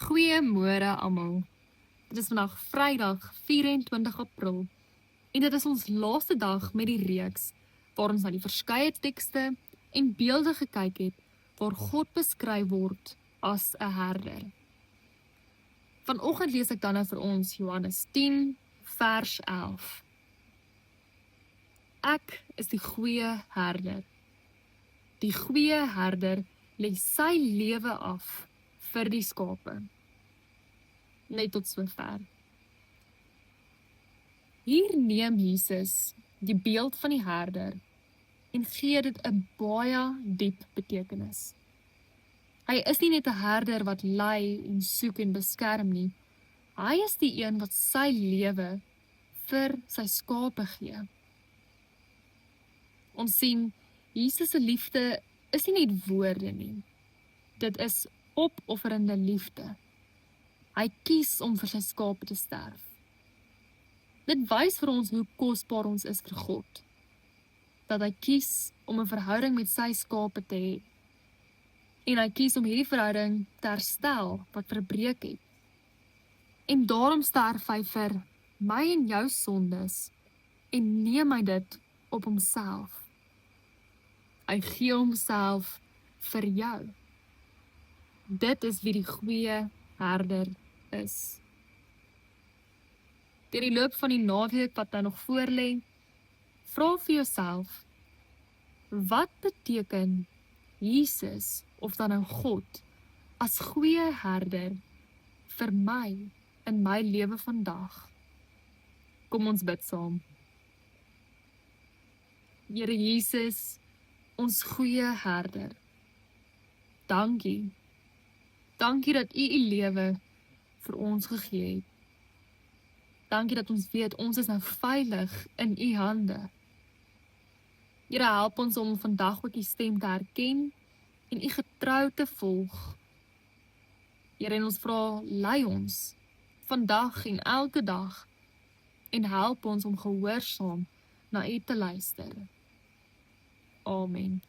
Goeiemôre almal. Dit is vandag Vrydag 24 April en dit is ons laaste dag met die reeks waar ons na die verskeie tekste en beelde gekyk het waar God beskryf word as 'n herder. Vanoggend lees ek dan nou vir ons Johannes 10 vers 11. Ek is die goeie herder. Die goeie herder lê sy lewe af vir die skape. Net tot sover. Hier neem Jesus die beeld van die herder en gee dit 'n baie diep betekenis. Hy is nie net 'n herder wat lei en soek en beskerm nie. Hy is die een wat sy lewe vir sy skape gee. Ons sien Jesus se liefde is nie net woorde nie. Dit is opofferende liefde. Hy kies om vir sy skape te sterf. Dit wys vir ons hoe kosbaar ons is vir God. Dat hy kies om 'n verhouding met sy skape te hê. En hy kies om hierdie verhouding te herstel wat verbreek het. En daarom sterf hy vir my en jou sondes en neem hy dit op homself. Hy gee homself vir jou. Dit is wie die goeie herder is. Deur die loop van die naweek wat nou nog voorlê, vra vir jouself, wat beteken Jesus of dan nou God as goeie herder vir my in my lewe vandag? Kom ons bid saam. Here Jesus, ons goeie herder. Dankie. Dankie dat U lewe vir ons gegee het. Dankie dat ons weet ons is nou veilig in U hande. Here, help ons om vandag ook U stem te herken en U getrou te volg. Here, en ons vra, lei ons vandag en elke dag en help ons om gehoorsaam na U te luister. Amen.